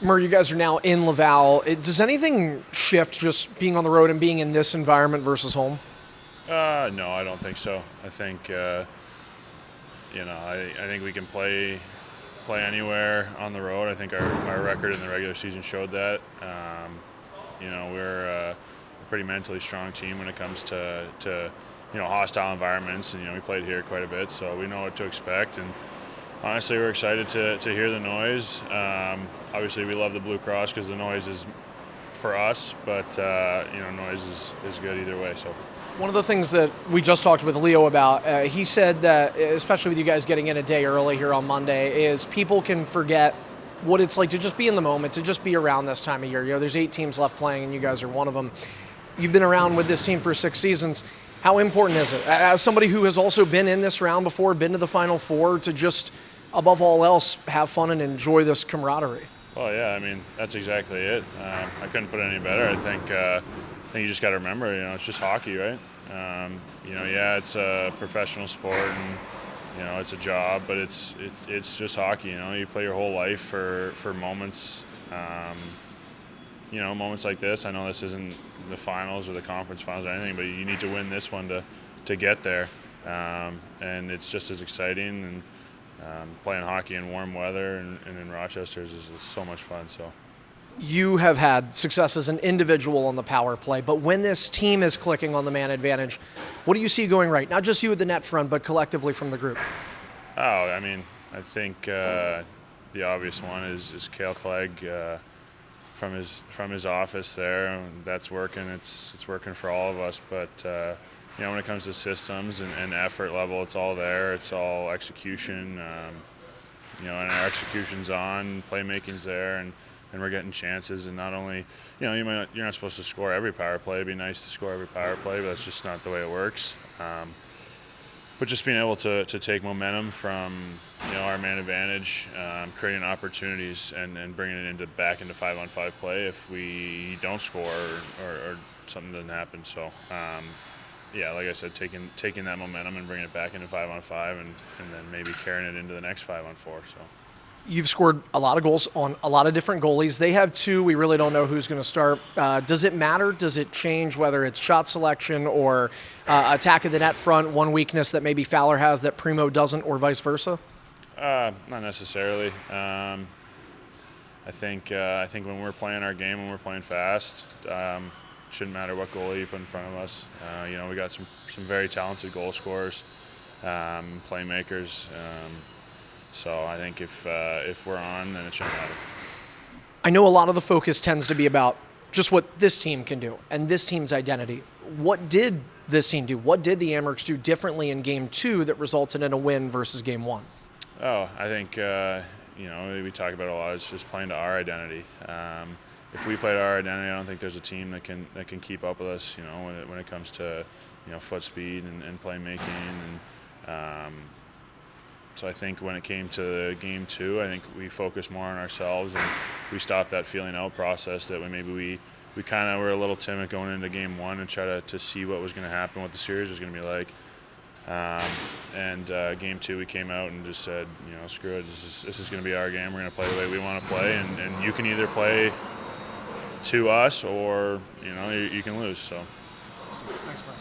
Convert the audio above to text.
Murray, you guys are now in Laval. Does anything shift just being on the road and being in this environment versus home? No, I don't think so. I think I think we can play anywhere on the road. I think our record in the regular season showed that. We're a pretty mentally strong team when it comes to hostile environments, and we played here quite a bit, so we know what to expect. And honestly, we're excited to hear the noise. Obviously, we love the Blue Cross because the noise is for us, but noise is good either way. So. One of the things that we just talked with Leo about, he said that, especially with you guys getting in a day early here on Monday, is people can forget what it's like to just be in the moment, to just be around this time of year. There's 8 teams left playing, and you guys are one of them. You've been around with this team for 6 seasons. How important is it, as somebody who has also been in this round before, been to the Final Four, to just, above all else, have fun and enjoy this camaraderie? Well, yeah, I mean, that's exactly it. I couldn't put it any better. I think you just got to remember, it's just hockey, right? It's a professional sport and, it's a job, but it's just hockey. You play your whole life for moments, moments like this. I know this isn't the finals or the conference finals or anything, but you need to win this one to get there. And it's just as exciting, and playing hockey in warm weather and in Rochester is so much fun. So. You have had success as an individual on the power play, but when this team is clicking on the man advantage, what do you see going right? Not just you at the net front, but collectively from the group. Oh, I mean, I think the obvious one is Cale Clegg from his office there. That's working. It's working for all of us. But when it comes to systems and effort level, it's all there. It's all execution. And our execution's on, playmaking's there, and we're getting chances. And not only, you're not supposed to score every power play. It'd be nice to score every power play, but that's just not the way it works. But just being able to take momentum from our man advantage, creating opportunities, and bringing it back into 5-on-5 play if we don't score or something doesn't happen. So. Like I said, taking that momentum and bringing it back into 5-on-5, and then maybe carrying it into the next 5-on-4. So. You've scored a lot of goals on a lot of different goalies. They have 2. We really don't know who's going to start. Does it matter? Does it change whether it's shot selection or attack of the net front, one weakness that maybe Fowler has that Primo doesn't, or vice versa? Not necessarily. I think when we're playing our game, when we're playing fast, shouldn't matter what goalie you put in front of us. We got some very talented goal scorers, playmakers. So I think if we're on, then it shouldn't matter. I know a lot of the focus tends to be about just what this team can do and this team's identity. What did this team do? What did the Amerks do differently in Game 2 that resulted in a win versus Game 1? Oh, I think we talk about it a lot. It's just playing to our identity. If we played our identity, I don't think there's a team that can keep up with us. When it comes to foot speed and playmaking, and so I think when it came to Game 2, I think we focused more on ourselves, and we stopped that feeling out process that we kind of were a little timid going into Game 1 and try to see what was going to happen, what the series was going to be like. Game 2, we came out and just said, screw it. This is going to be our game. We're going to play the way we want to play, and you can either play to us or you can lose. So. Thanks, Brian.